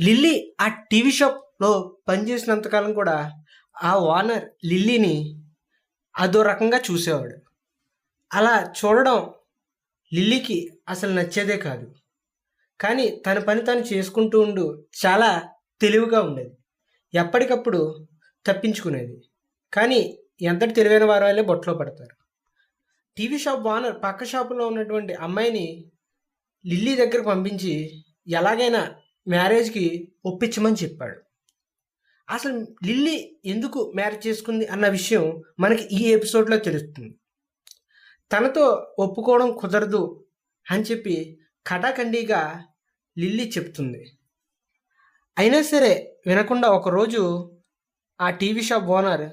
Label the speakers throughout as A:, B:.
A: Lily ఆ TV షాప్‌లో పనిచేసినంత కాలం కూడా ఆ ఓనర్ లిల్లీని అదో రకంగా చూసేవాడు. అలా చూడడం లిల్లీకి అసలు నచ్చేదే కాదు. కానీ తన పని తను చేసుకుంటూ చాలా తెలివిగా ఉండేది. ఎప్పటికప్పుడు తప్పించుకునేది. కానీ ఎంతటి తెలివైన వారైనా బుట్టలో పడతారు. టీవీ షాప్ ఓనర్ పక్క షాపులో ఉన్నటువంటి అమ్మాయిని లిల్లీ దగ్గరకు పంపించి ఎలాగైనా మ్యారేజ్‌కి ఒప్పించమని చెప్పాడు. అసలు లిల్లీ ఎందుకు మ్యారేజ్ చేసుకుంది అన్న విషయం మనకి ఈ ఎపిసోడ్‌లో తెలుస్తుంది. తనతో ఒప్పుకోవడం కుదరదు అని చెప్పి ఖటాఖండిగా లిల్లీ చెప్తుంది. అయినా సరే వినకుండా ఒకరోజు ఆ టీవీ షాప్ ఓనర్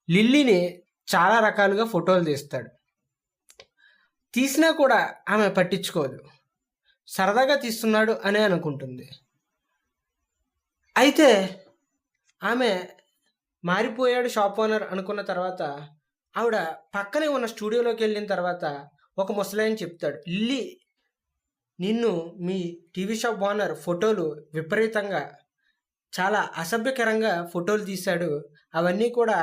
A: లిల్లీని చాలా రకాలుగా ఫోటోలు తీస్తాడు. తీసినా కూడా ఆమె పట్టించుకోదు. సరదాగా తీస్తున్నాడు అనే అనుకుంటుంది. అయితే ఆమె మారిపోయాడు షాప్ ఓనర్ అనుకున్న తర్వాత ఆవిడ పక్కనే ఉన్న స్టూడియోలోకి వెళ్ళిన తర్వాత ఒక ముసలాయన చెప్తాడు, లిల్లీ నిన్ను మీ టీవీ షాప్ ఓనర్ ఫోటోలు విపరీతంగా చాలా అసభ్యకరంగా ఫోటోలు తీశాడు. అవన్నీ కూడా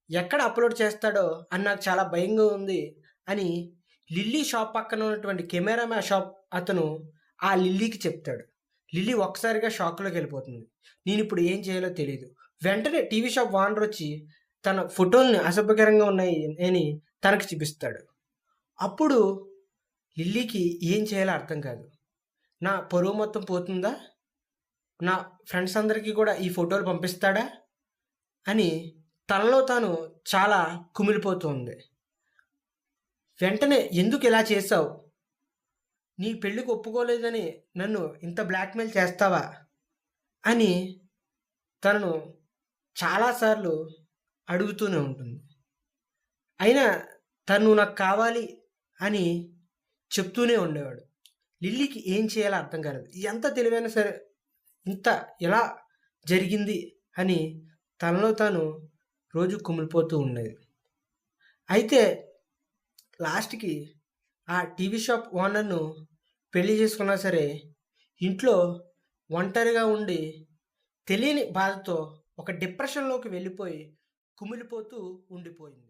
A: ఎక్కడ అప్లోడ్ చేస్తాడో అని నాకు చాలా భయంగా ఉంది అని లిల్లీ షాప్ పక్కన ఉన్నటువంటి కెమెరామ్యాన్ షాప్ అతను ఆ లిల్లీకి చెప్తాడు. లిల్లీ ఒక్కసారిగా షాక్లోకి వెళ్ళిపోతుంది. నేను ఇప్పుడు ఏం చేయాలో తెలియదు. వెంటనే టీవీ షాప్ ఓనర్ వచ్చి తన ఫోటోల్ని అసభ్యకరంగా ఉన్నాయి అని తనకు చూపిస్తాడు. అప్పుడు లిల్లీకి ఏం చేయాలో అర్థం కాదు. నా పరువు మొత్తం పోతుందా, నా ఫ్రెండ్స్ అందరికీ కూడా ఈ ఫోటోలు పంపిస్తాడా అని తనలో తాను చాలా కుమిలిపోతుంది. వెంటనే ఎందుకు ఇలా చేసావు, నీ పెళ్ళికి ఒప్పుకోలేదని నన్ను ఇంత బ్లాక్మెయిల్ చేస్తావా అని తనను చాలాసార్లు అడుగుతూనే ఉంటుంది. అయినా తను నాకు కావాలి అని చెప్తూనే ఉండేవాడు. లిల్లీకి ఏం చేయాలో అర్థం కాలేదు. ఎంత తెలివైనా సరే ఇంత ఎలా జరిగింది అని తనలో తాను రోజు కుమిలిపోతూ ఉండేది. అయితే లాస్ట్‌కి ఆ టీవీ షాప్ ఓనర్‌ను పెళ్లి చేసుకున్నా సరే ఇంట్లో ఒంటరిగా ఉండి తెలియని బాధతో ఒక డిప్రెషన్‌లోకి వెళ్ళిపోయి కుమిలిపోతూ ఉండిపోయింది.